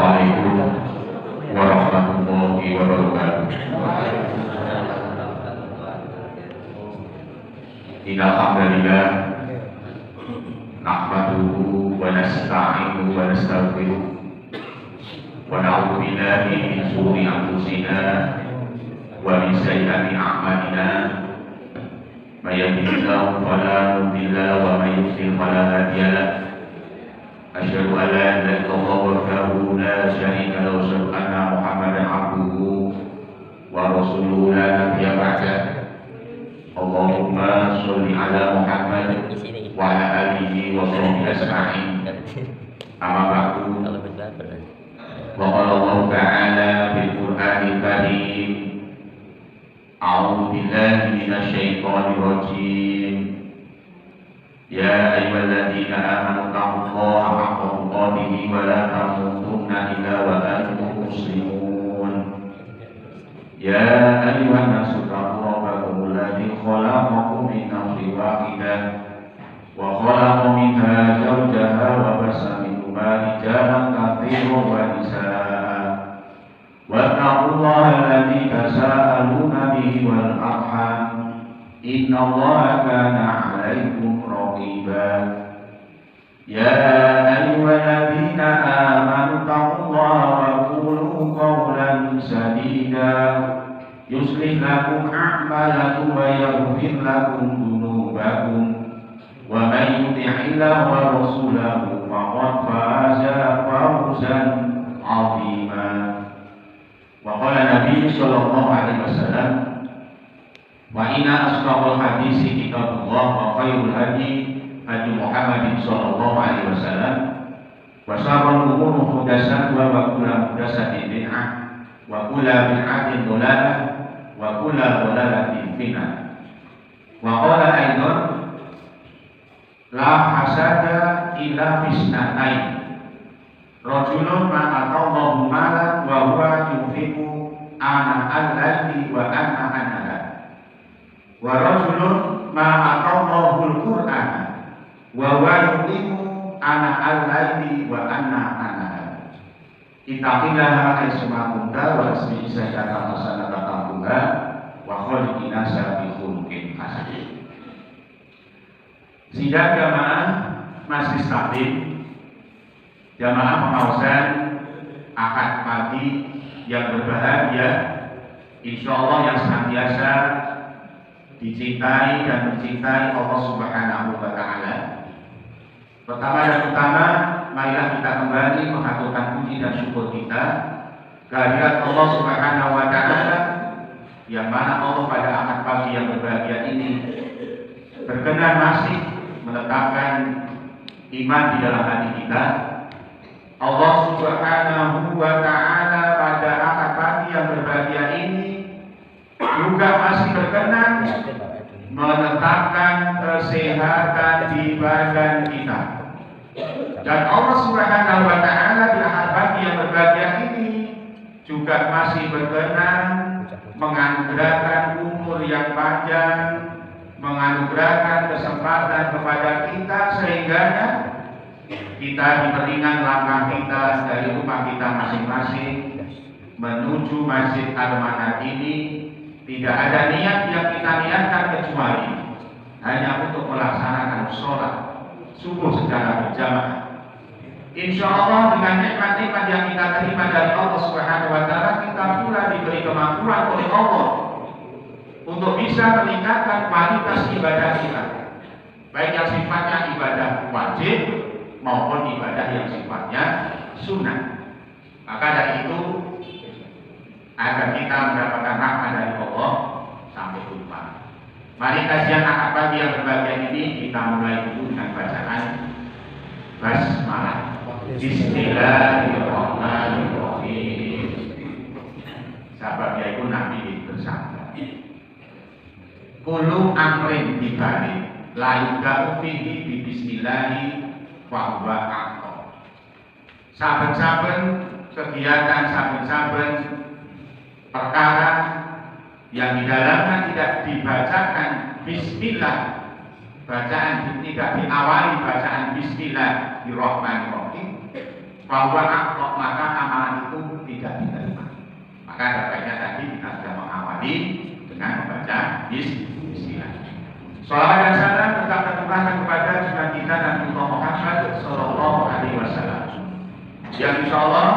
Assalamualaikum warahmatullahi wabarakatuh. Innal hamdalillah nahmaduhu wa nasta'inuhu wa nastaghfiruh wa na'udzu billahi min shururi anfusina wa min sayyiati a'malina. May yahdihillahu fala mudilla lahu wa may yudlil fala hadiya lahu. Asyhadu an la ilaha illallah wahdahu la syarika lahu wa asyhadu anna Muhammadan abduhu wa rasuluhu la nabiyya ba'dahu. Allahumma sholli ala Muhammad wa ala alihi wa sahbihi ajma'in. Amma ba'du. Wa qala Allah ta'ala fil Qur'anil Karim. A'udzu billahi minasy syaithanir rajim. Ya ayyuhalladzina amanu taqullaha haqqa tuqatih wa la tamutunna illa wa antum muslimun. Ya ayyuhan nasu taqu rabbakum alladzi khalaqakum min nafsin wahidah wa khalaqa minha zawjaha wa bassa minhuma rijalan katsiran wa nisaa. Wattaqullaha alladzi tasaaluna bihi wal arham. Innallaha kana 'alaikum raqiba. Ya ayyuhalladzina amanu taqullaha wa qulu qawlan sadida yuslih lakum a'malakum wa yaghfir lakum dhunubakum wa may yuti'illaha wa rasulahu faqad faza fawzan 'azima. Wa qala Nabi sallallahu alaihi wasallam, wa inna asdaqal hadisi kitabullah wa khairul hadi hadi Muhammadin sallallahu alaihi wasallam wa syarrul umuri muhdatsatuha wa kullu muhdatsatin bid'ah wa kullu bid'atin dhalalah wa kullu dhalalatin finnar. Wa qala aidan la hasada illa fisnatain rajulun ma'atallahu malan wa huwa yunfiqu ana al-ladhi wa ana anala wa rajulun ma'atallahul Qur'ana wa huwa yuqimu ana al-ladhi wa ana anala. Ittaqillaha aysma kunta wa asmi sayyidaka hasanaka tambuha wa khaliqina sabi khuluqin hasan. Sidang jamaah masjid taklim, jamaah pengawasan akad pagi yang berbahagia, insyaallah yang senantiasa dicintai dan mencintai Allah Subhanahu wa Ta'ala. Pertama dan utama, marilah kita kembali mengaturkan puji dan syukur kita kehadirat Allah Subhanahu wa Ta'ala, yang mana Allah pada akad pagi yang berbahagia ini berkenan masih menetapkan iman di dalam hati kita. Allah Subhanahu wa Ta'ala pada akad pagi yang berbahagia ini juga masih berkenan menetapkan kesehatan di badan kita. Dan Allah Subhanahu wa Ta'ala di akad pagi yang berbahagia ini juga masih berkenan menganugerahkan umur yang panjang, menganugerahkan kesempatan kepada kita sehingga kita diberikan langkah kita dari rumah kita masing-masing menuju Masjid Al-Manhaj ini. Tidak ada niat yang kita niatkan kecuali hanya untuk melaksanakan sholat subuh secara berjamaah. Insya Allah dengan nikmat-nikmat yang kita terima dari Allah Subhanahu wa Ta'ala, kita pula diberi kemampuan oleh Allah untuk bisa meningkatkan kualitas ibadah kita, baik yang sifatnya ibadah wajib maupun ibadah yang sifatnya sunnah. Maka dari itu, agar kita mendapatkan rahmat dari Allah sampai lupa, mari kajian akad pagi yang berbahagia ini kita mulai dulu dengan bacaan basmalah. Bismillahirrahmanirrahim. Sababnya itu Nabi bersabda, kullu amrin dibalik la yubda'u fihi bi bismillahi wa huwa aqwa. Saben-saben kegiatan, saben-saben perkara yang di dalamnya tidak dibacakan bismillah, bacaan tidak diawali bacaan bismillahirrahmanirrahim, bahwa maka amal tidak diterima. Maka ada baiknya tadi kita sudah mengawali dengan membaca bismillah. Shalawat dan salam tetap tercurahkan kepada junjungan kita Nabi Muhammad Sallallahu Alaihi Wasallam. Yang insya Allah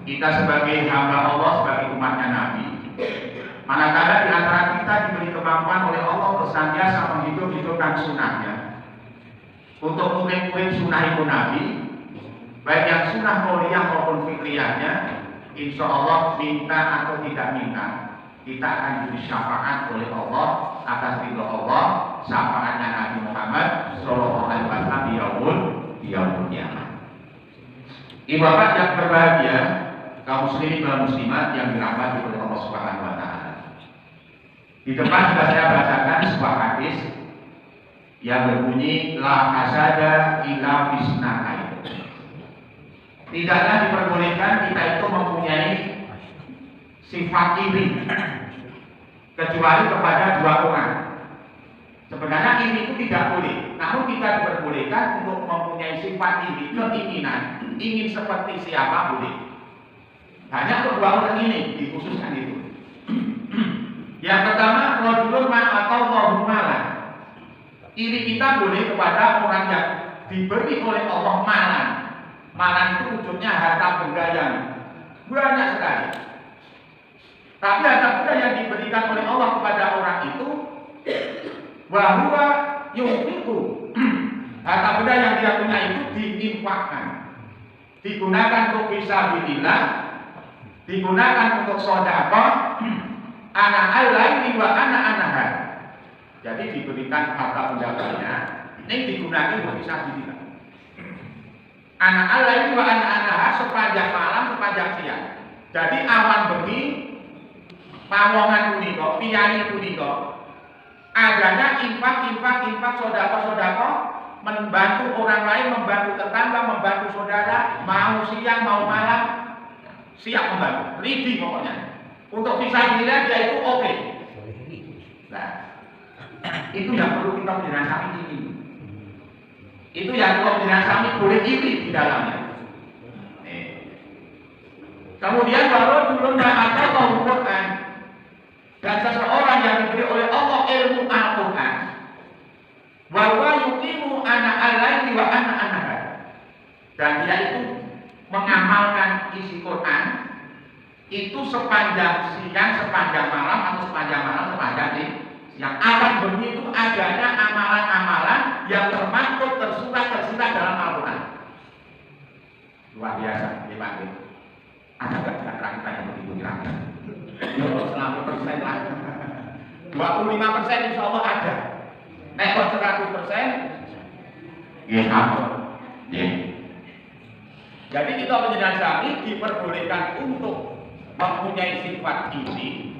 kita sebagai hamba Allah, sebagai umatnya Nabi, manakala di antara kita diberi kemampuan oleh Allah untuk senantiasa menghidup-hidupkan sunnahnya, untuk murid-murid sunnah itu Nabi, baik yang sunnah qauliyah maupun fikriyahnya, insya Allah minta atau tidak minta, kita akan diberi syafaat oleh Allah atas ridho Allah, syafaatnya Nabi Muhammad Sallallahu Alaihi Wasallam di yaumul kiamat. Ibu bapak yang berbahagia, kaum muslimin dan muslimat yang dirahmati oleh Allah Subhanahu Wa Taala. Di depan sudah saya bacakan sebuah hadis yang berbunyi la hasada illa fisnatain. Tidaklah diperbolehkan kita itu mempunyai sifat iri kecuali kepada dua orang. Sebenarnya iri itu tidak boleh, namun kita diperbolehkan untuk mempunyai sifat iri, keinginan, ingin seperti siapa boleh. Hanya untuk dua orang ini dikhususkan itu. Yang pertama, rajulun atau malan. Iri kita boleh kepada orang yang diberi oleh Allah malan. Malan itu wujudnya harta benda yang banyak sekali. Tapi harta benda yang diberikan oleh Allah kepada orang itu, bahwa yunfiqu, harta benda yang dia punya itu diinfakkan, digunakan untuk fisabilillah, digunakan untuk sedekah, anak al-laili wa anak-anahan. Jadi diberikan harta benda banyak, ini digunakan untuk fisabilillah. Anak al-laili wa anak-anahan sepanjang malam, sepanjang siang. Jadi awan bengi, pawongan punika, piyai punika, adanya infak, sedekah, membantu orang lain, membantu tetangga, membantu saudara, mau siang mau malam, siap membantu, ready pokoknya. Untuk fisabilillah dia itu oke. Nah, itu yang perlu kita menjelaskan ini. Itu yang perlu menjelaskan boleh iri di dalamnya. Kemudian baru dulu atau Quran, dan seseorang yang diberi oleh Allah ilmu Al-Quran, bahwa yuqimu anak al-laili wa anak-anak, dan dia itu mengamalkan isi Quran itu sepanjang siang, sepanjang malam, atau sepanjang malam, sepanjang siang. Akan begitu adanya amalan-amalan yang termaktub, tersurat dalam Al-Quran. Luar biasa, hebat. Ada nggak kita yang begitu kira-kira? Ya, 90% lah. 25% insya Allah ada. Nek 100%, ya apa? Ya. Jadi kita menjelaskan diperbolehkan untuk mempunyai sifat ini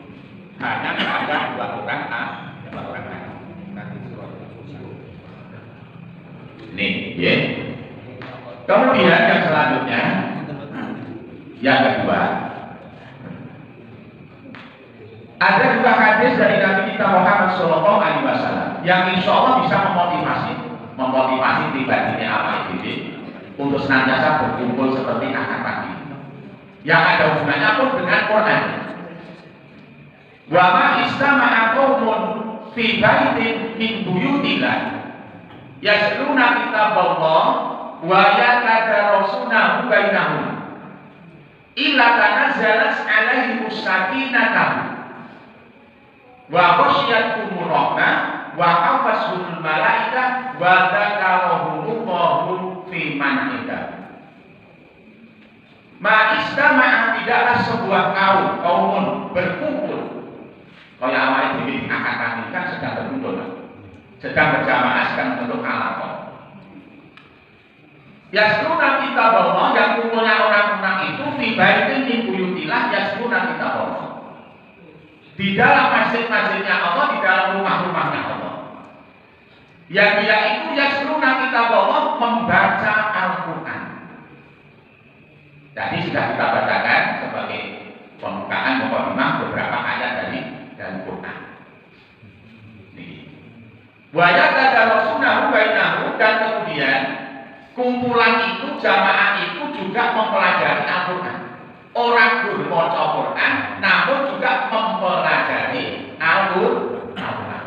hanya pada dua orang nih, ya. Kemudian yang selanjutnya, yang kedua, ada juga hadis dari Nabi kita Muhammad Sallallahu Alaihi Wasallam yang insya Allah bisa memotivasi pribadinya amal ini untuk senantiasa berkumpul seperti anak pagi. Yang ada hubungannya pun dengan Quran. Wa ma istama'a qaumun fi baitin min buyutillah yasluna kitaballah wa yatadarasunahu bainahum illa tanazzalat alaihim sakinatah wa ghasyiyatuhum rahmah wa hafazhumul malaikah wa dzakarahumullahu fi man indah. Ma istama'a, tidaklah sebuah kaumun berkumpul. Kalau yang awalnya diri angkat kaki kan sedang berkumpul, sedang berjamaah, sedang bentuk alaqah. Yasluna kitaballah, yang kumpulnya orang-orang itu fi baitin min buyutillah yasluna kitaballah. Di dalam masjid-masjidnya Allah, di dalam rumah-rumahnya Allah. Yang dia itu yasluna kitaballah, membaca Al-Quran. Tadi sudah kita bacakan sebagai pembukaan mukadimah beberapa ayat dari Quran. Wa yatadarasunahu bainahum, dan kemudian kumpulan itu, jamaah itu juga mempelajari Al-Quran. Orang guru maca Quran, namun juga mempelajari Al-Quran.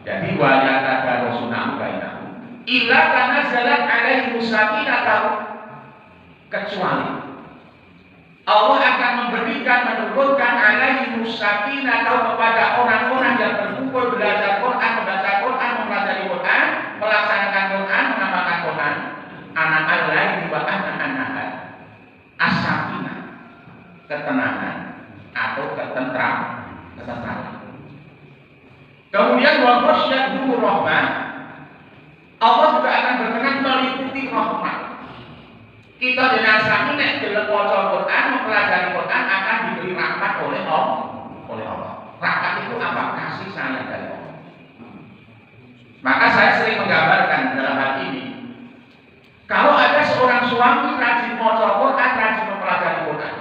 Jadi wajah kata Rasulullah bainahu. Illa karena jalan alaihi sakinah, kecuali Allah akan memberikan, menurunkan alaihi sakinah kepada orang-orang yang berkumpul belajar Quran, membaca Quran, mempelajari Quran, melaksanakan Quran, mengamalkan Quran. Anak al-laili wa anak-anak as-sakinah, ketenangan atau ketentraman. Kemudian wa ghasyiyatuhu rahmah, Allah juga akan berkenan meliputi rahmat. Kita dengan sakinah dalam baca Quran, mempelajari Quran akan diberi rahmat oleh Allah. Rahmat itu apa? Kasih sayang dari Allah. Maka saya sering menggambarkan dalam hal ini, kalau ada seorang suami rajin baca Quran, rajin mempelajari Quran,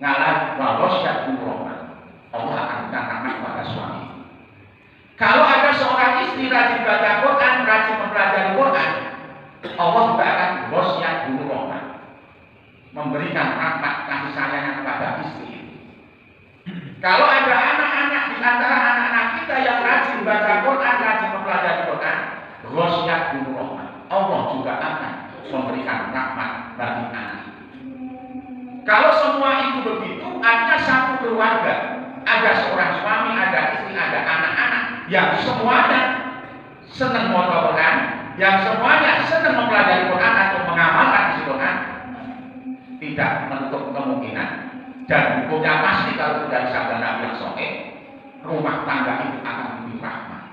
ngalah wa ghasyiyatuhu rahmah, Allah akan berikan rahmat kepada suami. Kalau ada seorang istri rajin baca Quran, rajin mempelajari Quran, Allah juga akan ghasyiyatuhu rahmah, memberikan rahmat kasih sayang kepada istri. Kalau ada anak-anak di antara anak-anak kita yang rajin baca Quran, rajin mempelajari Quran, ghasyiyatuhu rahmah, Allah juga akan memberikan rahmat bagi anak. Kalau semua itu begitu, ada satu keluarga, ada seorang suami, ada istri, ada anak-anak yang semuanya senang membaca Quran, yang semuanya senang mempelajari Quran atau mengamalkan isi Quran, tidak menutup kemungkinan dan hukumnya pasti kalau dari sabda Nabi yang sahih, rumah tangga itu akan lebih rahmat.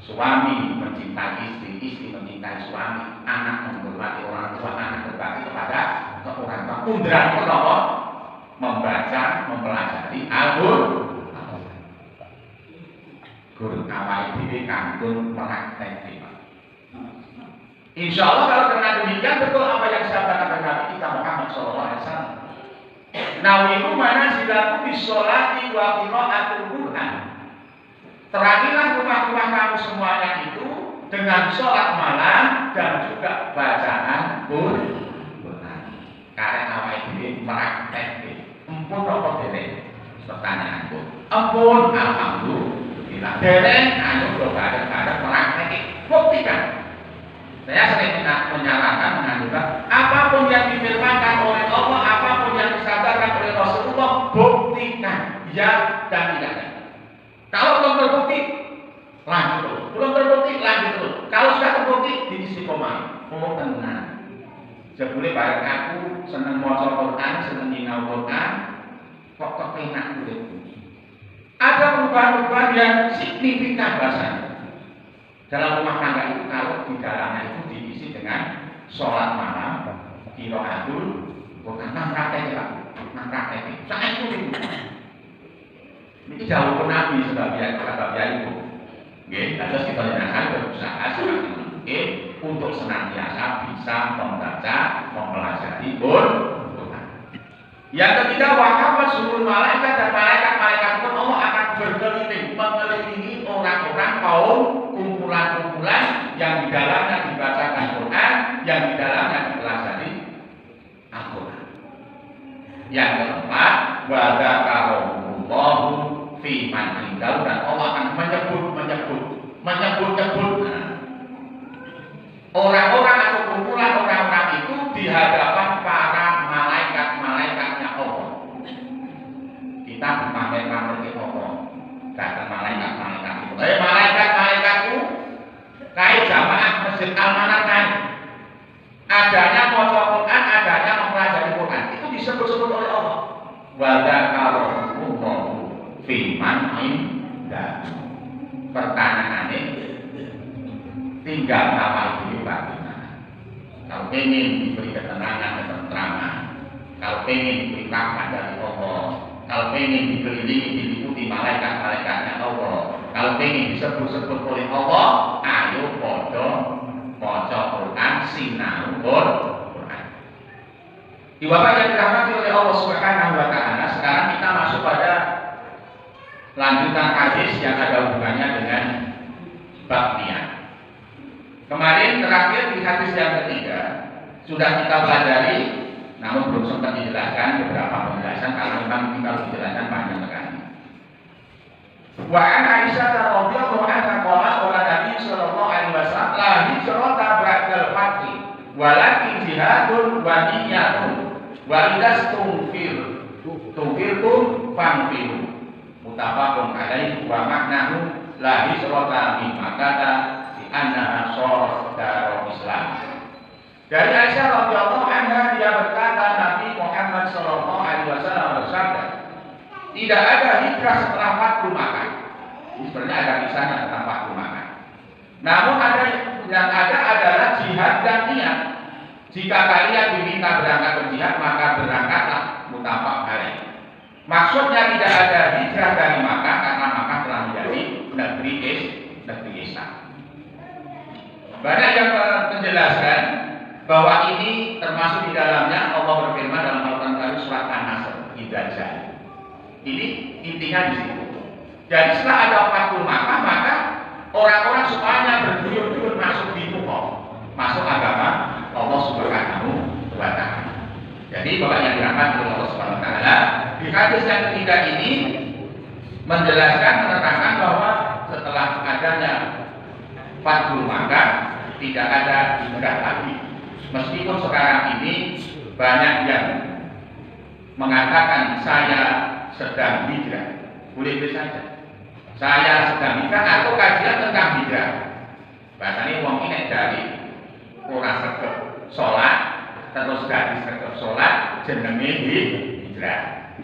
Suami mencintai istri, istri mencintai suami, anak menghormati orang tua, anak berbakti kepada orang tua. Kundiran Allah membaca, mempelajari Al-Quran. Guru awal diri kanggung praktek. Insya Allah kalau dengan demikian betul apa yang disampaikan Nabi kita Muhammad SAW. Nawilu mana silaku bisolati wa qiraatul Quran. Terangilah rumah-rumah kamu semuanya itu dengan sholat malam dan juga bacaan Quran. Karena awal diri praktek. Empun apa diri? Pertanyaanku. Empun, alhamdulillah. Dereng, ayo bareng-bareng praktek. Buktikan. Saya sering menyarankan, menganjurkan apapun yang difirmankan oleh Allah, apapun yang disampaikan oleh Rasulullah, buktikan ya dan tidaknya. Kalau belum terbukti, lanjut terus. Belum terbukti, lanjut terus. Kalau sudah terbukti, diistiqomah. Oh tenang. Jebule bareng aku seneng maca Quran, seneng nyinau Quran, kok kepenak urip. Ada perubahan-perubahan yang signifikan rasanya dalam rumah tangga itu kalau di dalamnya itu diisi dengan sholat malam, qiraatul Quran, praktek. Saya itu ini jauh Nabi sebagai itu. Nggih, terus kita akan berusaha semaksimal mungkin untuk senantiasa bisa membaca, mempelajari Quran. Yang ketiga, wahab seluruh malaikat dan malaikat pun Allah akan berkeliling, mengelilingi orang-orang kaum kumpulan-kumpulan yang di dalamnya dibacakan Quran, yang di dalamnya dipelajari Al-Quran. Yang keempat, wa dzakarallahu fi man indahu, dan Allah akan menyebut orang-orang atau kumpulan orang-orang itu di hadapan para malaikat-malaikatnya Allah. Kita dipamer-pamer ke Allah, kata malaikat-malaikat itu. Malaikat-malaikatku, kai jamaah Masjid Al-Manar kan, adanya maca Quran, adanya mempelajari Quran, itu disebut-sebut oleh Allah. Wa dzakarallahu fi man indahu. Pertanyaannya, tinggal awal diri bagaimana. Kalau ingin diberi ketenangan, ketentraman, kalau ingin diberi rahmat dari Allah, kalau ingin dikelilingi, diliputi malaikat-malaikatnya Allah, kalau ingin disebut-sebut oleh Allah, ayo podo maca Quran, sinau Quran. Di Bapak yang dirahmati oleh Allah Subhanahu wa Ta'ala, sekarang kita masuk pada lanjutan hadis yang ada hubungannya dengan bab niat. Kemarin terakhir di hadis yang ketiga, sudah kita pelajari, namun belum sempat dijelaskan beberapa penjelasan karena memang kita harus dijelaskan panjang sekali. Wa an Aisyah radhiyallahu anha qala Nabi sallallahu alaihi wasallam la hijrata ba'dal fathi walakin jihadun wa niyyatun wa idastum tufirtum fanfiru muttafaqun alaihi wa maknahu la hijrata min Makkah di annaha sharat darul Islam. Dari Aisyah radhiyallahu anha dia berkata Nabi Muhammad sallallahu alaihi wasallam bersabda, tidak ada hijrah setelah Fathu Makkah. Ini sebenarnya ada kisahnya tentang Fathu Makkah. Namun yang ada adalah jihad dan niat. Jika kalian diminta berangkat berjihad, maka berangkatlah, muttafaq alaih. Maksudnya tidak ada hijrah dari Makkah karena Makkah telah menjadi negeri Islam. Banyak yang menjelaskan bahwa ini termasuk di dalamnya Allah berfirman dalam Al-Quran surat An-Nasr, Idza. Ini intinya di situ. Jadi setelah ada Fathu Makkah, maka orang-orang semuanya berduyun-duyun masuk di Tuhan, masuk agama Allah Subhanahu wa Ta'ala. Jadi Bapak yang dirahmati oleh Allah Subhanahu wa Ta'ala, di hadis yang ketiga ini menerangkan bahwa setelah adanya Fathu Makkah tidak ada hijrah lagi. Meskipun sekarang ini banyak yang mengatakan saya sedang hijrah, boleh saja. Saya sedang hijrah atau kajian tentang hijrah. Bahasanya wong ini dari ora sregep salat terus dari sregep salat jenenge hijrah.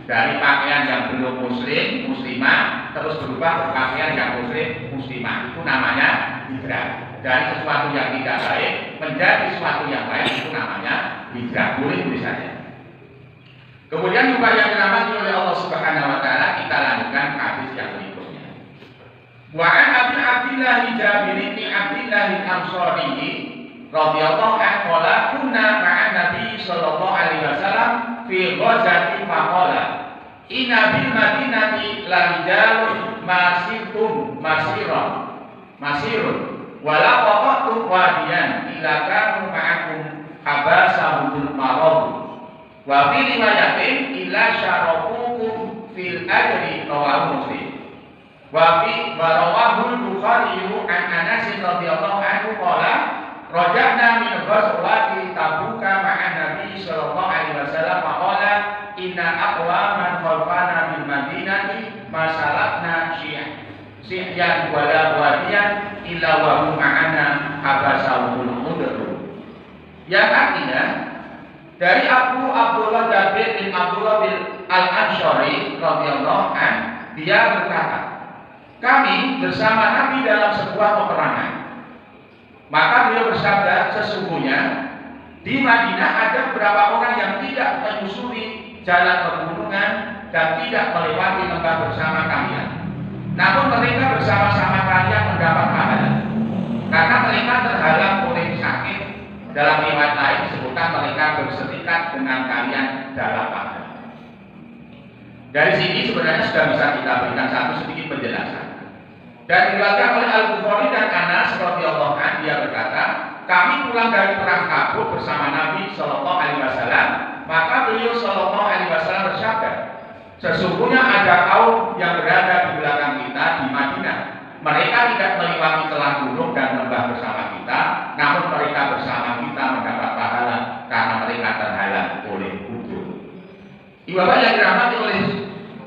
Dari pakaian yang belum muslimah terus berubah pakaian yang muslimah, itu namanya hijrah. Dari sesuatu yang tidak baik menjadi sesuatu yang baik, itu namanya hijrah. Boleh saja. Kemudian juga yang dirahmati oleh Allah Subhanahu wa Ta'ala, kita lanjutkan hadis yang berikutnya. Wa an Abi Abdillah Jabir bin Abdillah al-Ansari radhiyallahu anhu qala kunna ma'an Nabi sallallahu alaihi wasallam fi ghazati faqala inna bil madinati la rijalun masirun wala qatatu wadiyan ila kanu ma'akum habasahul marad wa fi riwayatin illa syarakukum fil ajri rawahu Muslim wa fi rawahu Bukhari an Anas radhiyallahu anhu qala raja'na min ghazwati Tabuka ma'an Nabi sallallahu alaihi wasallam qala inna aqwaman khalfana bil madinati masalakna syi'yan wala wadiyan illa wa hum ma'ana habasahul mudr. Yang artinya dari Abdullah Jabir bin Abdullah bin Al-Ansari radhiyallahu an, dia berkata, kami bersama Nabi dalam sebuah peperangan. Maka beliau bersabda, sesungguhnya di Madinah ada beberapa orang yang tidak menyusuri jalan pegunungan dan tidak melewati lembah bersama kalian. Namun mereka bersama-sama kalian mendapat pahala karena mereka terhalang oleh sakit. Dalam riwayat lain disebutkan mereka berserikat dengan kalian dalam pahala. Dari sini sebenarnya sudah bisa kita berikan satu sedikit penjelasan. Dan diriwayatkan oleh Al-Bukhari dan Anas radhiyallahu anhu, dia berkata, kami pulang dari perang Tabuk bersama Nabi sallallahu alaihi wasallam, maka beliau sallallahu alaihi wasallam bersabda, sesungguhnya ada kaum yang berada di belakang kita di Madinah. Mereka tidak melewati celah gunung dan lembah bersama kita, namun mereka bersama kita mendapat pahala karena mereka terhalang oleh ujung. Ibadah yang dirahmati oleh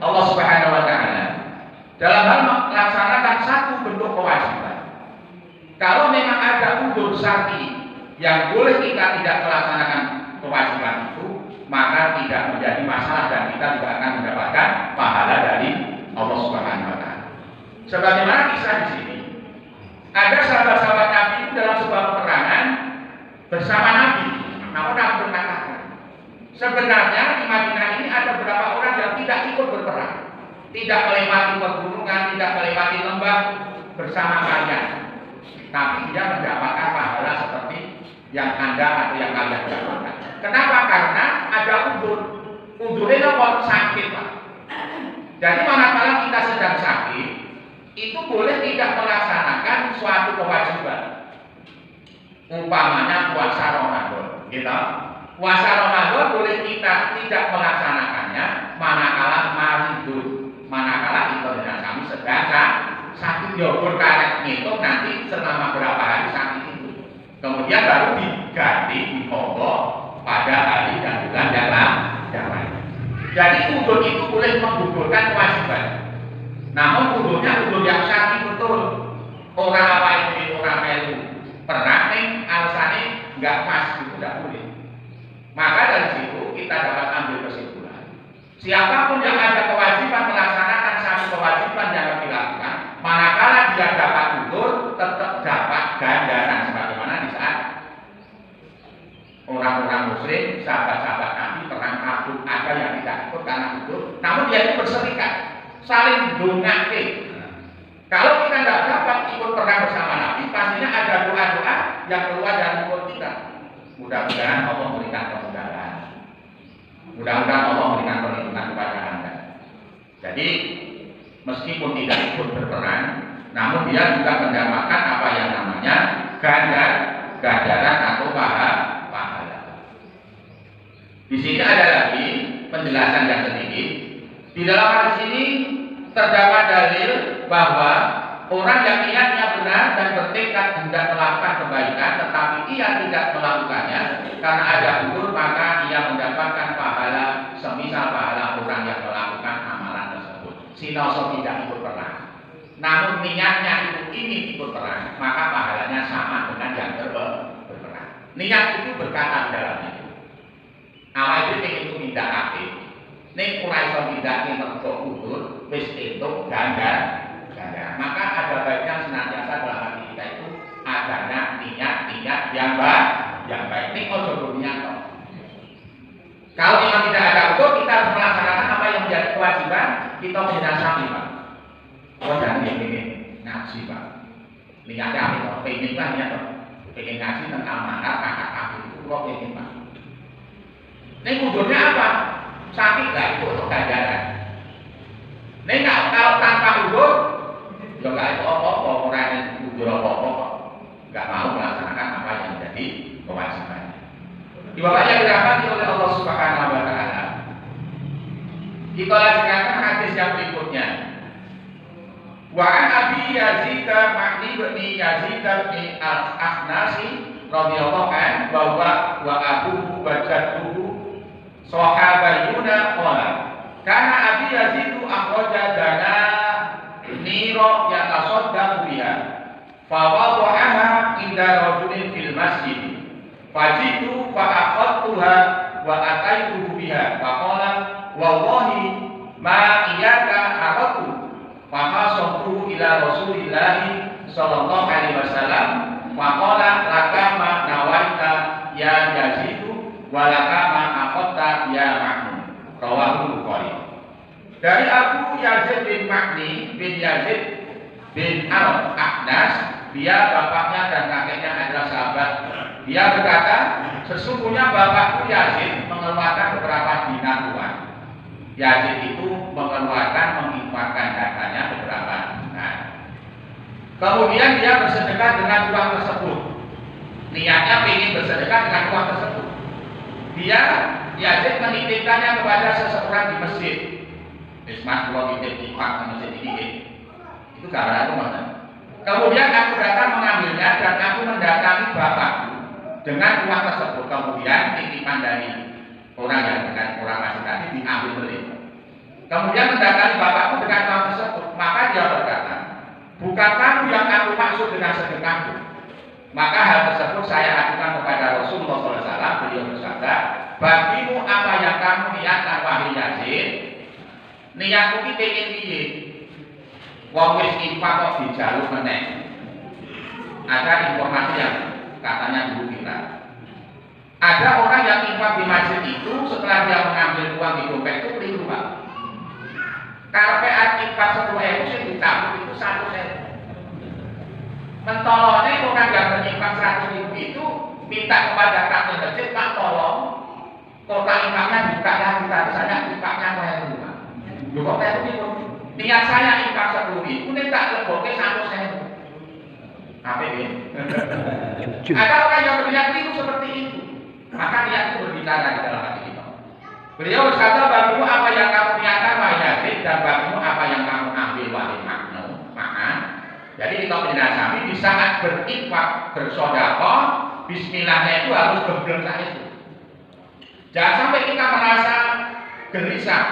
Allah Subhanahu wa Ta'ala, dalam hal melaksanakan satu bentuk kewajiban. Kalau memang ada udzur syar'i yang boleh kita tidak melaksanakan kewajiban itu, maka tidak menjadi masalah dan kita juga akan mendapatkan pahala dari Allah Subhanahu wa Ta'ala. Sebagaimana kisah di sini, ada sahabat-sahabat Nabi itu dalam sebuah peperangan bersama Nabi. Namun Nabi berkata, sebenarnya di Madinah ini ada beberapa orang yang tidak ikut berperang, tidak melewati pegunungan, tidak melewati lembah bersama kalian, tapi dia mendapatkan pahala seperti yang Anda atau yang kalian dapatkan. Kenapa? Karena ada udzur. Udzurnya apa? Sakit, Pak. Jadi manakala kita sedang sakit, itu boleh tidak melaksanakan suatu kewajiban. Umpamanya puasa Ramadan. Gitu. Puasa Ramadan boleh kita tidak melaksanakannya manakala maridun, manakala kita dengan kami sedang sakit diukur karet ngitung nanti selama berapa hari sakit itu. Kemudian baru diganti dipokok pada hari dan bulan yang lain. Jadi udur itu boleh menggugurkan kewajiban. Namun udurnya udur yang syar'i betul. Orang apa itu orang melu pernah nih alasannya nggak pas itu tidak boleh. Maka dari situ kita dapat ambil kesimpulan. Siapapun yang ada kewajiban melaksanakan satu kewajiban yang harus dilakukan, manakala dia dapat udur, tetap dapat ganjaran sebagaimana di saat orang-orang muslim, sahabat-sahabat Nabi perang Tabuk ada yang tidak ikut karena udur, namun dia itu berserikat, saling dongake. Kalau kita tidak dapat ikut perang bersama Nabi, pastinya ada doa-doa yang keluar dari mulut kita. Mudah-mudahan Allah memberikan kemudahan. Mudah-mudahan Allah memberikan perlindungan kepada Anda. Jadi meskipun tidak ikut berperan, namun dia juga mendapatkan apa yang namanya ganjaran atau pahala. Di sini ada lagi penjelasan yang sedikit. Di dalam hadis ini terdapat dalil bahwa orang yang niatnya benar dan bertekad hendak melakukan kebaikan, tetapi ia tidak melakukannya karena ada udur, maka ia mendapatkan pahala semisal pahala orang yang melakukan amalan tersebut. Sinoso tidak ikut perang, namun niatnya itu ingin ikut perang, maka pahalanya sama dengan yang berperang. Niat itu berkata di dalamnya. Awal itu ingin tumindak aktif, nek ora iso tindak untuk udur, wis entuk ganjaran. Maka ada baiknya senantiasa dalam hati kita itu adanya niat yang baik. Ini ojo niat. Kalau memang tidak ada udur, kita harus melaksanakan apa yang menjadi kewajiban kita menjadi Pak. Oh jangan ini ngaji Pak. Niatnya apa? Pengen kan niat. Pengen ngaji tentang amanat kakak itu kok pengen Pak. Ini udurnya apa? Sakit nggak itu untuk ganjaran. Ini kalau tanpa udur, ya nggak itu apa-apa, orang yang udur apa-apa, nggak mau melaksanakan apa yang menjadi kewajiban. Di bawah yang dirahmati oleh Allah Subhanahu Wa Taala. Kita lanjutkan hadis yang berikutnya. Wa an Abi Yazid Ma'ni bin Yazid bin Al-Akhnasi radhiyallahu anhu bahwa wa abuhu wa jadduhu sahabayuna qala kana Abi Yazid akhraja dana niro yatasaddaqu biha fa wada'aha inda rajulin fil masjid fajitu fa akhadtuha wa ataituhu biha fa qala wallahi ma iyaka akhadtu fa hasadtuhu ila Rasulillah sallallahu alaihi wasallam fa qala lakama nawaita ya Yazidu wa lakama akhadta ya Mahmud rawahu Bukhari. Dari Abu Yazid bin Ma'ni bin Yazid bin Al-Aknas, dia bapaknya dan kakeknya adalah sahabat. Dia berkata, sesungguhnya bapakku Yazid mengeluarkan beberapa dinar uang. Yazid itu menginfakkan hartanya beberapa dinar. Kemudian dia bersedekah dengan uang tersebut. Niatnya ingin bersedekah dengan uang tersebut. Dia Yazid menitipkannya kepada seseorang di masjid. Ismas kalau titip infak ke masjid ini, itu gambaran rumah. Kemudian aku datang mengambilnya dan aku mendatangi bapakku dengan uang tersebut. Kemudian titipan dari orang yang dengan orang masjid tadi diambil beli. Kemudian mendatangi bapakku dengan uang tersebut. Maka dia berkata, bukan kamu yang aku maksud dengan sedekahku. Maka hal tersebut saya ajukan kepada Rasulullah SAW. Beliau bersabda, bagimu apa yang kamu niatkan wahai Yazid, niatku ki pengen piye? Wong wis infak kok dijaluk meneh. Ada informasi yang katanya dulu kita. Ada orang yang infak di masjid itu setelah dia mengambil uang di dompet itu keliru Pak. Karena infak 10.000 sing dicabut itu 100.000. Mentolone orang yang berinfak 100.000 itu minta kepada kakek masjid, Pak tolong kotak infaknya buka ya kita misalnya infaknya itu Pak. Kok kayak begitu? Niat saya infak 10.000, ini tak leboke 100.000. Apa ini? Ada orang yang berniat itu seperti itu. Maka niat itu berbicara di dalam hati kita. Beliau berkata, bagimu apa yang kamu niatkan wahai Yazid, dan bagimu apa yang kamu ambil wahai Ma'an. Jadi kita penjelasan di saat berinfak bersedekah, bismillahnya itu harus benar-benar itu. Jangan sampai kita merasa gelisah,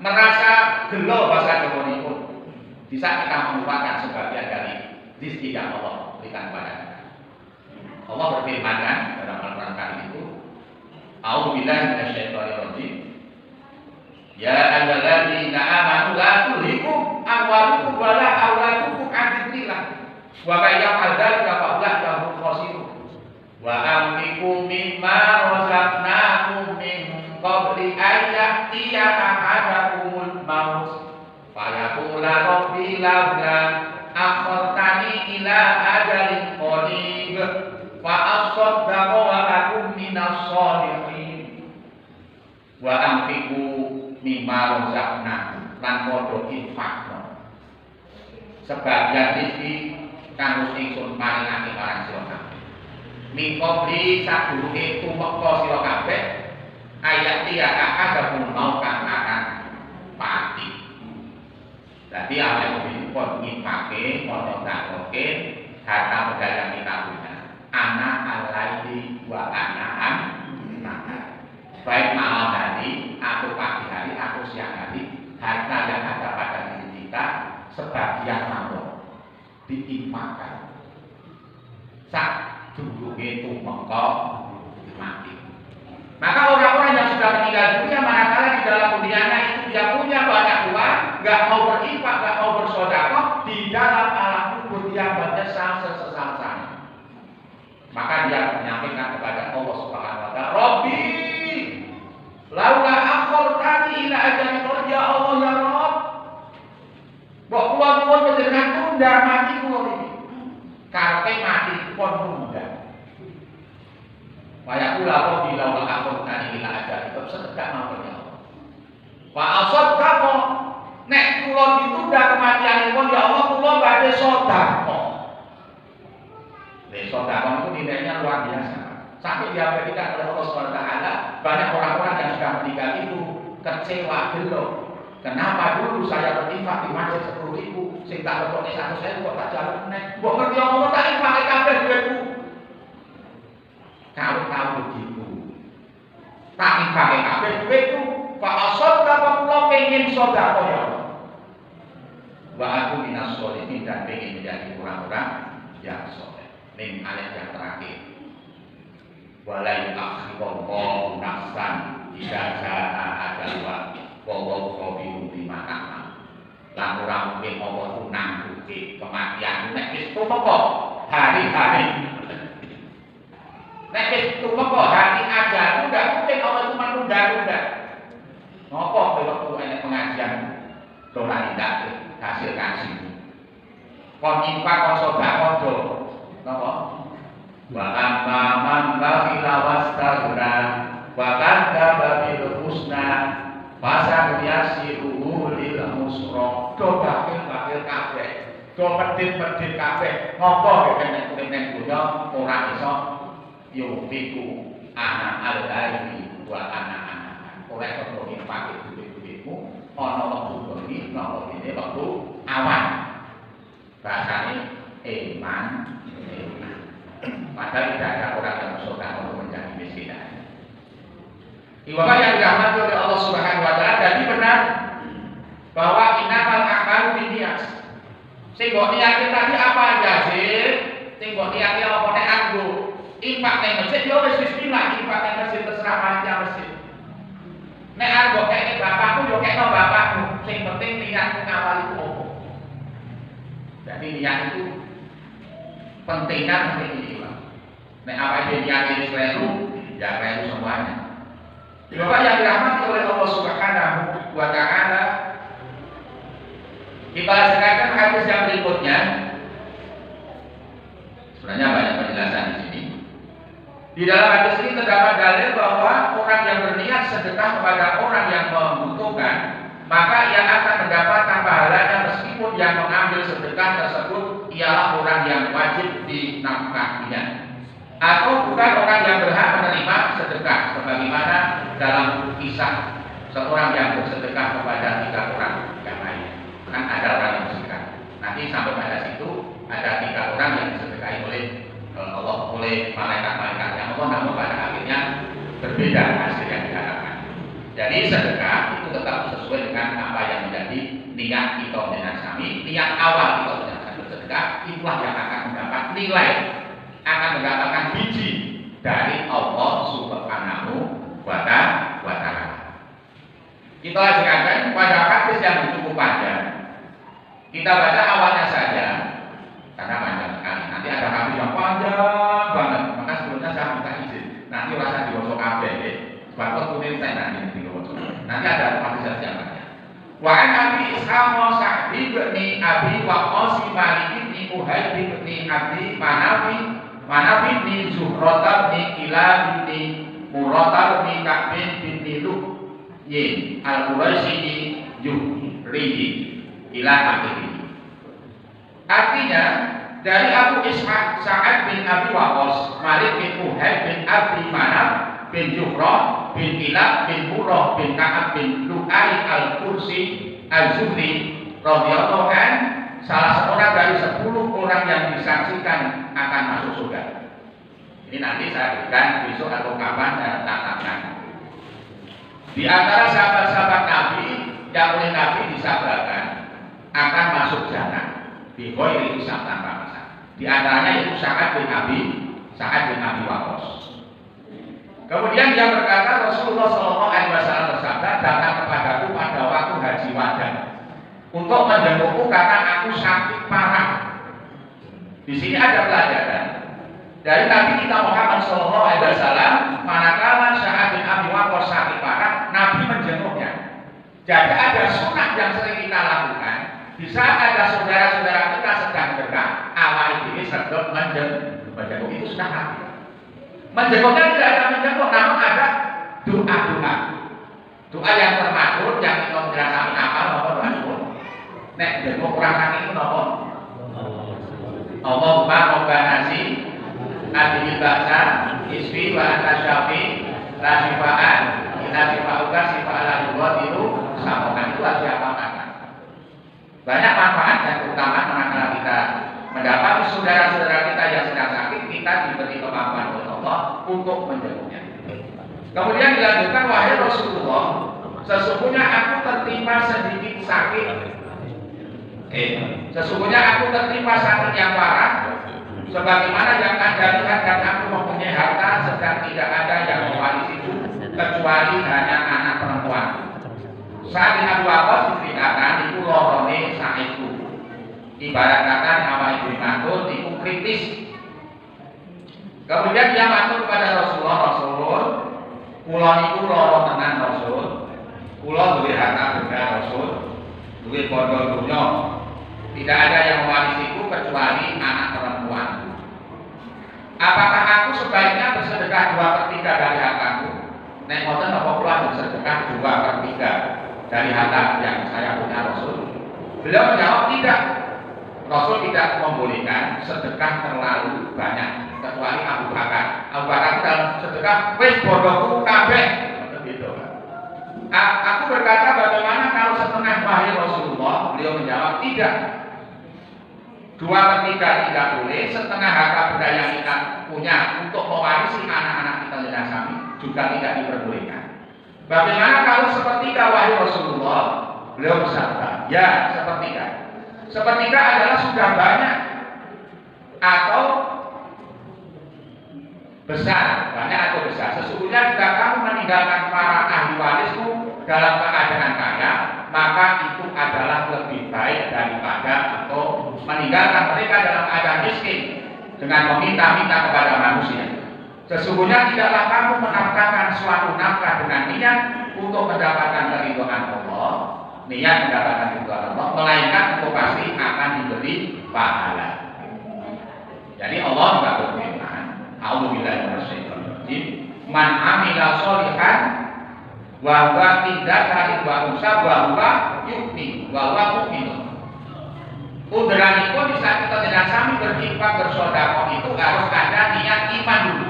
merasa gelo bahasa Jawa pun. Di saat kita melupakan sebagian dari rezeki yang Allah berikan kepada kita. Allah berfirman dalam Al-Quran kali itu, A'udzubillahi minasyaitonir rajim. Ya ayyuhalladzina amanu la tulhikum amwalukum wala auladukum an dzikrillah. Wa may yaf'al dzalika fa ulaika humul khasirun. Wa anfiqu mimma razaqnakum min qabli an ya'tiya ahadakumul maut fa yaqula rabbi laula akhartani ila ajalin qarib fa asaddaqu wa akun minas shalihin. Wa anfiqu mimma razaqnakum lan padha infakno sebagian rezeki kang wis ingsun paringake marang sira kabeh. Mingko bli sadurunge tumeka sira kabeh ayat dia ada pun mau kang akan pati. Dadi awake pun infake padha takoke harta benda yang kita punya. Anak alaihi wa ana'am nahar. Baik malam hari, atau pagi hari, atau siang hari, harta yang ada pada diri kita sebagian mampu diinfakkan. Sak duduknya itu mengkau mati. Maka orang-orang yang sudah meninggal dunia, manakala di dalam dunianya itu dia punya banyak uang, nggak mau berinfak, nggak mau bersedekah, di dalam alam kubur dia menyesal sesal-salnya. Maka dia menyampaikan kepada Allah Subhanahu wa taala, Rabbi laula akhartani ila ajalin qarib, ya Allah ya Rabb. Mbok kula nuwun panjenengan tunda mati kula iki. Karepe mati pun tunda. Kaya kula Rabbi laula akhartani ila ajalin qarib, sedekah mawon ya Allah. Wa asaddaqo, nek kula ditunda kematianipun ya Allah kula badhe sedekah. Sedekah itu nilainya luar biasa. Sampai diabadikan oleh Allah SWT. Banyak orang-orang yang sudah menikah itu kecewa gelo. Kenapa dulu saya berinfak di masjid 10.000, sing tak lebokne 100.000 kok tak jalan meneh. Mbok ngerti apa tak infak kabeh duitku. Kalau tahu begitu, tak infak kabeh duitku, Pak Asad apa kula pengin sedekah ya Allah. Wa aku minas sholihin, dan pengin menjadi orang-orang yang saleh. Ning ayat yang terakhir. Walai akhirullahu nafsan idza jaa ajalha wa huwa khabirun bima ta'mal. Lan ora mungkin apa ku nangguke kematian nek wis tumeka hari-hari. Nek wis tumeka hari ajalmu ndak mungkin apa cuma nunda-nunda. Ngopo waktu enek pengajian ora ndak hasil kasih. Kon infak kon sedekah do. Napa? Wa amma man bakhila wastaghna wa kadzdzaba bil husna fasanuyasiruhu lil musra. Do bakil kabeh, do medhit kabeh. Ngopo nek ning dunya ora iso yufiku ana al-ghairi wa ana. Ora iso infak duit-duitmu ana wektu bengi, ana wektu awan. Bahasane iman. Padahal tidak ada orang yang bersedekah untuk menjadi miskin. Ibadah yang dirahmati oleh Allah Subhanahu wa taala, jadi benar bahwa innamal a'malu binniyat. Sing mbok niate tadi apa aja sih? Sing mbok niate apa nek anggo infak ning masjid ya wis bismillah, infak ning masjid terserah panitia masjid. Nek anggo kene bapakku yo kene bapakku, sing penting niatku ngawali ku opo. Jadi niat itu pentingnya seperti ini Pak. Nek apa yang niatnya keliru, ya keliru semuanya. Bapak yang dirahmati oleh Allah Subhanahu wa taala, kita sekarang hadis yang berikutnya. Sebenarnya banyak penjelasan di sini. Di dalam hadis ini terdapat dalil bahwa orang yang berniat sedekah kepada orang yang membutuhkan, maka ia akan mendapatkan pahalanya meskipun yang mengambil sedekah tersebut ialah orang yang wajib dinafkahinya. atau bukan orang yang berhak menerima sedekah, sebagaimana dalam kisah seorang yang bersedekah kepada 3 orang yang lain. Kan ada orang yang bersedekah. Nanti sampai pada situ ada 3 orang yang disedekahi oleh Allah, oleh malaikat-malaikat yang Allah, namun pada akhirnya berbeda hasil yang diharapkan. Jadi sedekah itu tetap sesuai dengan apa yang menjadi niat kita dengan sami, niat awal kita dengan bersedekah, itulah yang akan mendapat nilai, akan mendapatkan biji dari Allah Subhanahu wa Ta'ala. Kita lanjutkan pada hadis yang cukup panjang. Kita baca awalnya saja karena panjang sekali. Nanti ada hadis yang panjang banget. Maka sebelumnya saya minta izin. Nanti rasa diwosok kabeh. Sebab kuning saya nanti diwosok. Nanti ada hadis yang panjang. Wa an Abi Ishaq Sa'di bin Abi Waqqas Malik bin Uhayb bin Abi Manafi bin Zuhrata bin Kilab bin Murata bin Ka'b bin Lu'ay al-Quraisy yuhrihi ila akhirih. Artinya dari Abu Ishaq Sa'ad bin Abi Waqqas, Malik bin Uhayb bin Abi Manaf bin Zuhrah bin Kilab bin Murrah bin Ka'ab bin Lu'ay al-Qursi al-Zuhri radhiyallahu anhu, salah seorang dari 10 orang yang disaksikan akan masuk surga. Ini nanti saya berikan besok atau kapan saya catatkan. Di antara sahabat-sahabat Nabi yang oleh Nabi disabarkan akan masuk jannah di ghairi hisab tanpa hisab. Di antaranya itu Sa'ad bin Abi Waqqas. Kemudian dia berkata, Rasulullah SAW bersabda, datang kepadaku pada waktu haji wada untuk menjengukku karena aku sakit parah. Di sini ada pelajaran dari Nabi kita Muhammad SAW. Manakala Sa'ad bin Abi Waqqas sakit parah, Nabi menjenguknya. Jadi ada sunnah yang sering kita lakukan. Di saat ada saudara-saudara kita sedang gerak, awal ini sedang menjenguk, itu sudah Nabi. Menjenguknya tidak ada menjenguk, namun ada doa-doa. Doa yang termasuk yang kita menjelaskan apa nomor doa. Nek jenguk orang sakit itu nomor. Allahumma rabbana nasi adil ba'sa isfi wa anta syafi la syifa'an illa syifa'uka syifa'ala yughadiru samokan. Itu harus diapakan. Banyak manfaat dan terutama manakala kita mendapati saudara-saudara kita yang sedang sakit, kita diberi kemampuan oleh Allah untuk menjenguknya. Kemudian dilanjutkan, wahai Rasulullah, sesungguhnya aku tertimpa sedikit sakit. Sesungguhnya aku tertimpa sakit yang parah, sebagaimana yang Anda lihat, dan aku mempunyai harta sedang tidak ada yang mewarisiku kecuali hanya anak perempuan. Saat di Abu Waqqas diceritakan itu lorone sa'iku. Ibarat kata nama ibu matur itu kritis. Kemudian dia matur kepada Rasulullah, Rasul, kula niku lara tenan Rasul. Kula duwe harta benda Rasul, duwe bondo dunya. Tidak ada yang mewarisiku kecuali anak perempuan. Apakah aku sebaiknya bersedekah 2/3 dari hartaku? Nek ngoten apa kula bersedekah 2/3 dari harta yang saya punya Rasul? Beliau menjawab tidak. Rasul tidak membolehkan sedekah terlalu banyak kecuali Abu Bakar. Abu Bakar dalam sedekah wis bodohku kabeh. Begitu. Aku berkata, bagaimana kalau setengah wahai Rasulullah? Beliau menjawab tidak. 2/3 tidak boleh, setengah harta benda yang kita punya untuk mewarisi anak-anak kita yang kami juga tidak diperbolehkan. Bagaimana kalau sepertiga wahai Rasulullah? Beliau bersabda, ya sepertiga. Sepertiga adalah sudah banyak atau besar, banyak atau besar. Sesungguhnya jika kamu meninggalkan para ahli warismu dalam keadaan kaya, maka itu adalah lebih baik daripada atau meninggalkan mereka dalam keadaan miskin dengan meminta-minta kepada manusia. Sesungguhnya tidaklah kamu menafkahkan suatu nafkah dengan niat untuk mendapatkan keridhaan Allah, niat mendapatkan keridhaan Allah, melainkan itu pasti akan diberi pahala. Jadi Allah juga berfirman, a'udzubillahi minasyaitonir rajim, man amila sholihan wa huwa min dzakarin wa unsa wa huwa yu'min wa huwa mu'minun. Udranipun di saat kita tidak sami berinfak bersedekah itu harus ada niat iman dulu.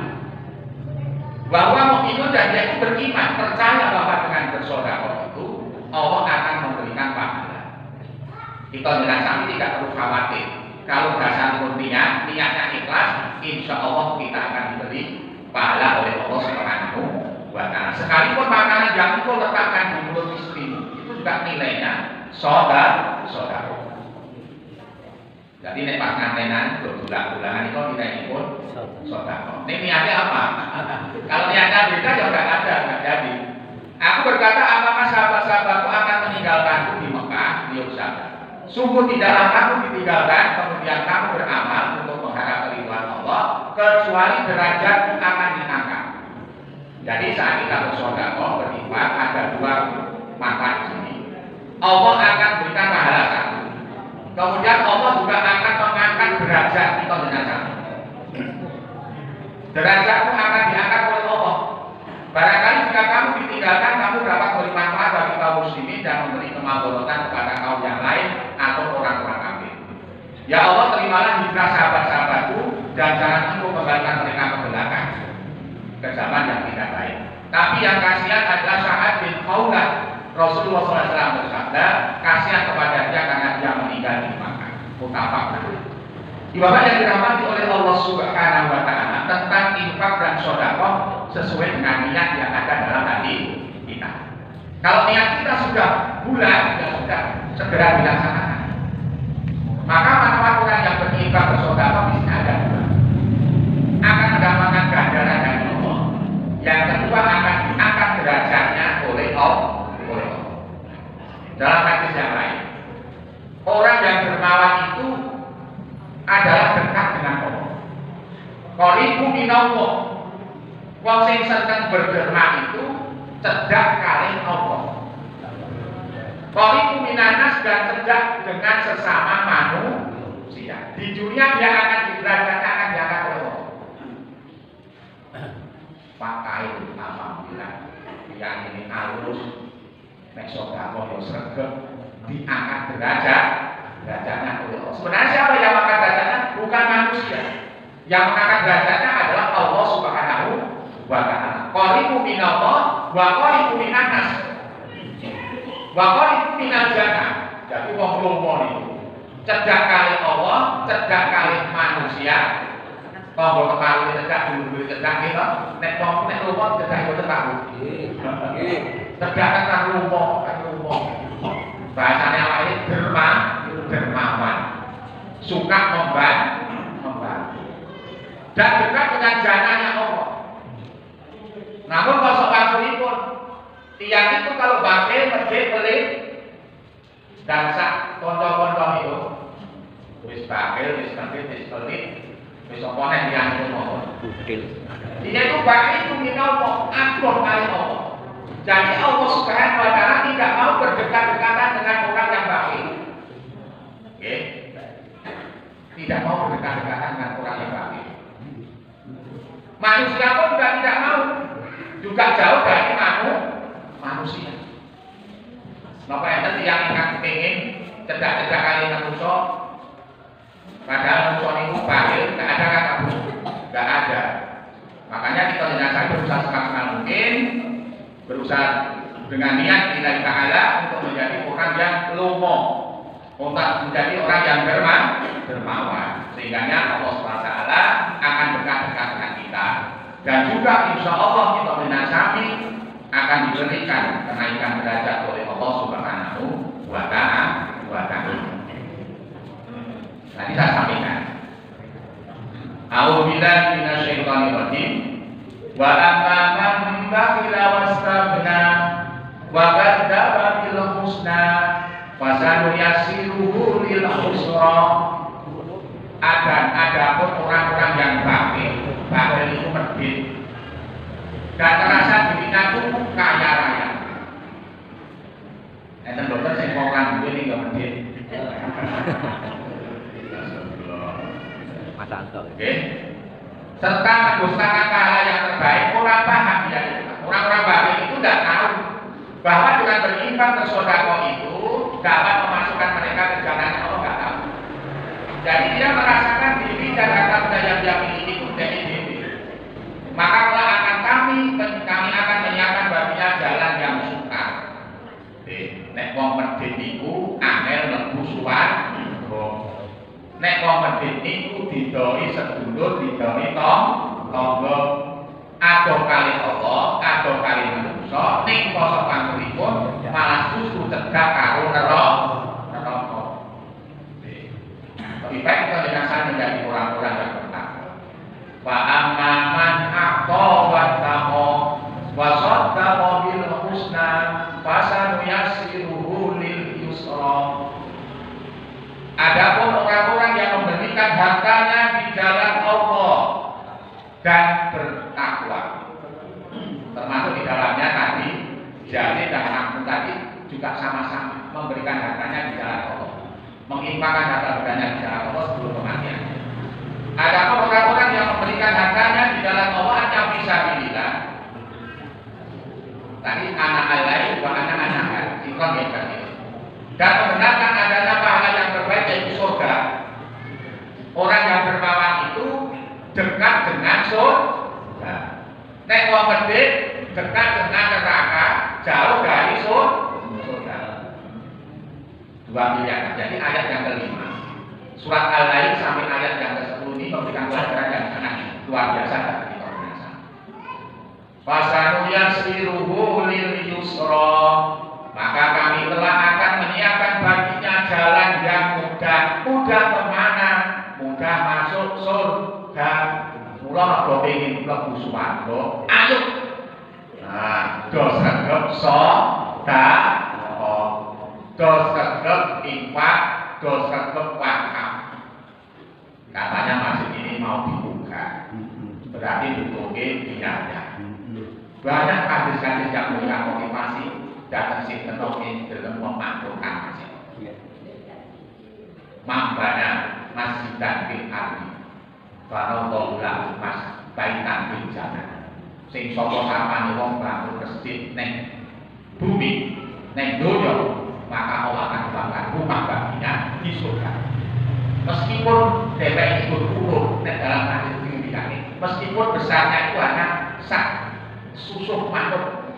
Bahwa mukminun dan dia itu beriman, percaya bahwa dengan bersedekah itu Allah akan memberikan pahala. Kita tidak sami tidak perlu khawatir. Kalau dasar niat, niatnya ikhlas, insya Allah kita akan diberi pahala oleh Allah Subhanahu wa Ta'ala. Sekalipun makanan yang itu letakkan di mulut istrimu, itu juga nilainya sedekah. Jadi nek pas ngantenan bulan-bulanan itu nilainya pun sedekah. Ini niatnya apa? Kalau niatnya beda ya nggak jadi. Aku berkata, apakah sahabat-sahabatku akan meninggalkanku di Mekah? Dia usaha. Sungguh tidaklah kamu ditinggalkan, kemudian kamu beramal untuk mengharap keridhaan Allah, kecuali derajatmu akan diangkat. Jadi saat kita bersedekah berinfak ada dua manfaat di sini. Allah akan berikan pahala satu. Kemudian Allah juga akan mengangkat derajat kita dengan sama. Derajatmu akan diangkat oleh Allah. Barangkali jika kamu ditinggalkan, kamu dapat beri manfaat bagi kaum muslimin dan memberi kemaslahatan kepada kaum yang lain atau orang-orang kafir. Ya Allah, terimalah hijrah sahabat-sahabatku dan jangan engkau kembalikan mereka ke belakang ke zaman yang tidak baik. Tapi yang kasihan adalah Sa'ad bin Khawlah. Rasulullah SAW bersabda, kasihan kepada dia karena dia meninggal di Makkah. Mutafaq. Ibadah yang dirahmati oleh Allah Subhanahu wa Ta'ala tentang infak dan sedekah sesuai dengan niat yang ada dalam hati kita. Kalau niat kita sudah bulat, ya sudah segera dilaksanakan. Maka manfaat orang yang berinfak bersedekah bisa ada dua. Akan mendapatkan ganjaran dari Allah. Yang kedua akan diangkat derajatnya oleh Allah. Dalam hadis yang lain, orang yang dermawan itu adalah dekat dengan Allah. Qaribu minallah. Wong sing seneng berderma itu cedhak kalih Allah. Qaribu minanas dan cedhak dengan sesama manusia. Di dunia dia akan diderajatkan, akan diangkat oleh Allah. Pakai alhamdulillah. Yang ini halus, nek sedekah yo sregep, diangkat derajatnya oleh Allah. Sebenarnya siapa yang mengangkat derajatnya? Bukan manusia. Yang mengangkat derajatnya adalah Allah Subhanahu wa Ta'ala. Qaribu minallah wa qaribu minanas. Wa qaribu minal jannah. Jadi wong lomo niku cedhak kali Allah, cedhak kali manusia. Tombol kepala cedhak dulu cedhak gitu. Nek wong nek lomo cedhak boten tahu. Nggih. Cedhak kan lomo. Bahasanya awalnya dermawan, suka membantu, dan dekat dengan jananya Allah. Namun kalau soal pun, tiang itu kalau bangkit, masjid, pelit, dan sak konco-konco itu, wis bangkit, wis masjid, wis pelit, wis oponeh tiang itu mohon. Dia itu bangkit itu minallah, akur kali Allah. Jadi Allah Subhanahu wa Ta'ala tidak mau berdekat-dekatan dengan orang yang bakhil. Oke? Tidak mau berdekat-dekatan dengan orang yang bakhil. Manusia pun juga tidak mau. Juga jauh dari manusia. Maka yang ingin pengen cedak-cedak kali manusia, padahal manusia itu bakhil, tidak ada kata bu, tidak ada. Makanya kita jenazah berusaha semaksimal mungkin, berusaha dengan niat lillahi ta'ala untuk menjadi orang yang lomo, untuk menjadi orang yang dermawan, sehingga Allah SWT akan dekat-dekat dengan kita, dan juga insya Allah kita menasami akan diberikan kenaikan derajat oleh Allah Subhanahu wa Ta'ala. Nanti saya sampaikan. A'udzubillahi minasyaitonir rajim. Wa amma man bakhila wastaghna wa kadzdzaba bil husna fasanuyassiruhu lil usra. Adapun orang-orang yang bakhil itu medit dan terasa dirinya cukup kaya raya. Enten dokter sing orang duwe ning medit. Mas Anto. Oke. Serta mendustakan pahala yang terbaik, orang paham ya. Orang-orang baik itu tidak tahu bahwa dengan berinfak bersedekah itu dapat memasukkan mereka ke jalan Allah, nggak tahu. Jadi dia merasakan diri dan harta benda yang dia miliki itu dari diri. Maka kelak akan kami akan menyiapkan baginya jalan yang sukar. Nek wong medhit niku angel mlebu swarga. Nek wong medhit niku didoi sedulur, didoi tangga. Adoh kali Allah, adoh kali manusia, ning poso panguripun malah justru cegah karo neraka. Lebih baik kita dengan saya menjadi orang-orang yang bertakwa. Wa amman aqta wa taqwa wa saddaqa bil husna fasanuyassiruhu lil yusra. Adapun orang-orang yang memberikan hartanya di jalan Allah dan bertakwa, termasuk di dalamnya tadi jahil dan angkut tadi juga sama-sama memberikan hartanya di jalan Allah, menginfakkan harta bendanya di jalan Allah sebelum kematian. Adapun orang-orang yang memberikan hartanya di jalan Allah hanya fisabilillah, tadi anak alai wa anak ikram yang tadi, dan membenarkan adanya pahala yang terbaik yaitu surga. Orang yang berpawan itu dekat dengan surga. Nek wong medhit dekat dengan neraka, jauh dari surga. Dua pilihan. Jadi ayat yang kelima, surat Al-Lail sampai ayat yang ke-10 ini memberikan pelajaran yang sangat luar biasa bagi kita semua. Fasanuyassiruhu lil yusra, maka kami telah akan menyiapkan baginya jalan yang mudah. Mudah kemana? Mudah masuk surga. Mula nek pengin mlebu swarga, ayo. Nah, dos regep sedekah, dos regep infak, dos regep wakaf. Katanya masjid ini mau dibuka, berarti butuhnya biaya. Banyak hadis-hadis yang memberikan motivasi datang sing tenoke dalam memakmurkan masjid. Mambana masjidan fil ardi, farallahu lahu mas baitan fil jannah. Sing sapa sapane wong bangun masjid ning bumi, ning donya, maka Allah akan membangun rumah baginya di surga. Meskipun DPI itu kurung dalam hadis ini, meskipun besarnya itu hanya sak susuh manuk.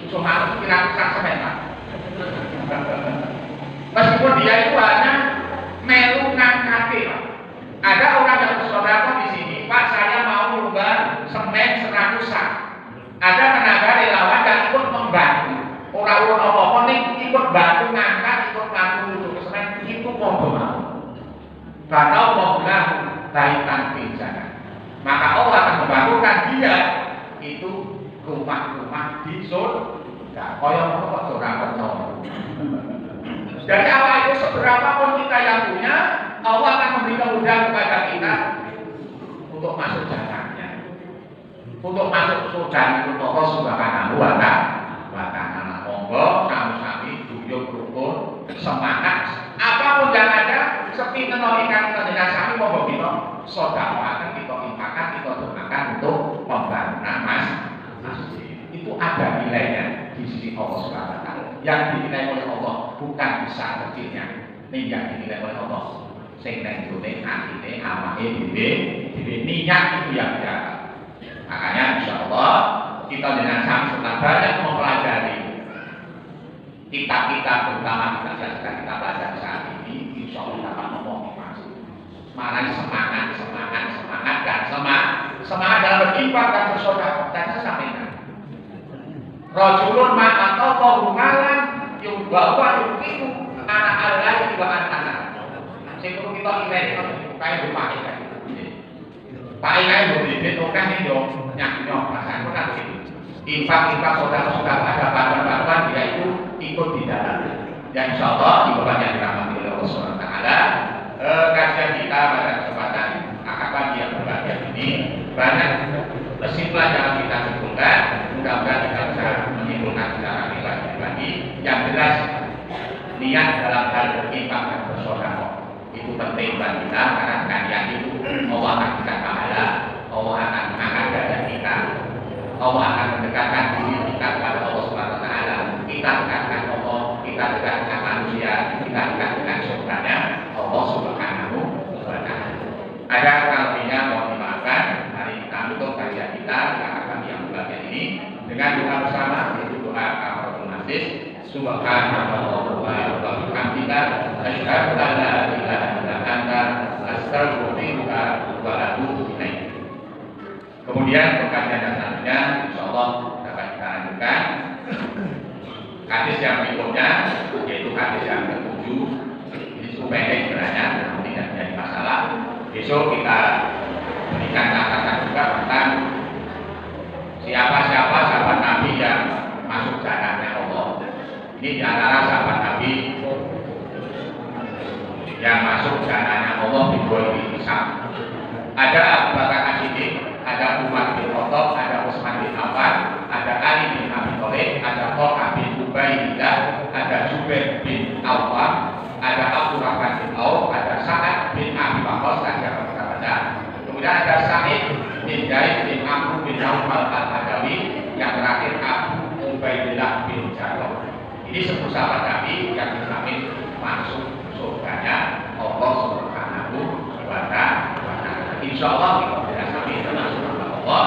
Susuh manuk kira-kira sak semeter. Meskipun dia itu hanya melu ngangkate, Pak. Ada orang yang bersaudara di sini, Pak, saya mau nyumbang semen 100 sak. Ada tenaga relawan yang ikut membantu. Orang-orang apa-apa nih ikut bantu ngangkat, ikut bantu untuk semen, itu podo mau. Karena Allah bilang baitan fil jannah, maka Allah akan membantukan dia itu rumah-rumah di surga. Kaya ngono kok ora percaya. Jadi apa itu seberapa pun kita yang punya, Allah akan memberi kemudahan kepada kita untuk masuk jannahnya, untuk masuk surga itu Allah Subhanahu wa ta'ala. Monggo sami-sami duyung rukun semangat apapun yang ada, seperti menolikan dengan sami monggo kita sedekahkan, kita infakkan, kita doakan untuk pembangunan masjid. Itu ada nilainya di sisi Allah Subhanahu wa ta'ala. Yang dinilai oleh Allah bukan besar kecilnya, ini yang dinilai oleh Allah. Sing nang jone atine awake dhewe niat itu yang jaga. Makanya insyaallah kita dengan sami setelah banyak mempelajari kitab-kitab, terutama kita pelajari saat ini, insyaallah dapat memotivasi. Malah semangat dan semangat dalam berinfak dan bersedekah. Dan saya sampaikan, rajulun ma'atau malan yubawa yukiku anak alai wa anak. Sing perlu kita ingat kaya bupati kan. Pak Ikai berdiri oke nih yo nyaknya perasaan kan gitu. Infak saudara-saudara ada bantuan dia itu ikut di dalamnya. Ya insyaallah di bawah yang dirahmati oleh Allah Subhanahu wa taala, kajian kita pada kesempatan akad yang berbahagia ini banyak kesimpulan yang kita simpulkan. Mudah-mudahan kita bisa menyimpulkan secara pribadi yang jelas niat dalam hal berinfak dan bersedekah itu penting bagi kita, karena dengan niat itu Allah akan berikan pahala, Allah akan mengangkat derajat kita, Allah akan mendekatkan diri kita kepada Allah Subhanahu wa taala. Kita dekatkan Allah, kita dekatkan manusia, kita dekat dengan surganya Allah Subhanahu Subhanallahumma wa bihamdika asyhadu an la ilaha illa anta astaghfiruka wa atubu ilaik. Kemudian perkajian selanjutnya insyaallah dapat kita lanjutkan hadis yang berikutnya, yaitu hadis yang ke-7. Ini cukup pendek sebenarnya, namun tidak menjadi masalah. Besok kita berikan catatan juga tentang siapa-siapa sahabat Nabi yang masuk jannahnya Allah. Ini diantara sahabat Nabi yang masuk jannahnya Allah di dua hisab. Ada Abu Bakar As-Siddiq, ada Umar bin Khattab, ada Utsman bin Affan, ada Ali bin Abi Thalib, ada Thalhah bin Ubaidillah, ada Zubair bin Awwam, ada Abdurrahman bin Auf, ada Sa'ad bin Abi Waqqas, ada beberapa. Kemudian ada Sa'id bin Zaid bin Amr bin Auf al-Adawi, yang terakhir Abu Ubaidillah bin Jarrah. Ini 10 sahabat Nabi yang dijamin masuk surganya Allah Subhanahu wa Ta'ala. Insyaallah kita tidak sampai termasuk Allah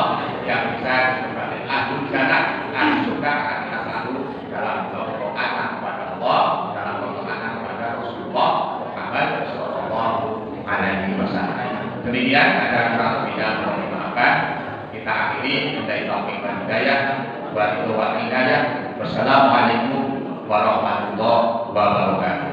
yang bisa disebut ahli jannah, ahli surga, akan kita selalu dalam ketaatan kepada Allah, dalam ketaatan kepada Rasulullah Muhammad sallallahu alaihi wasallam. Demikian ada satu bidang mohon dimaafkan. Kita akhiri dari taufik dan hidayah. Wa hidayah. Wassalamualaikum warahmatullahi wabarakatuh.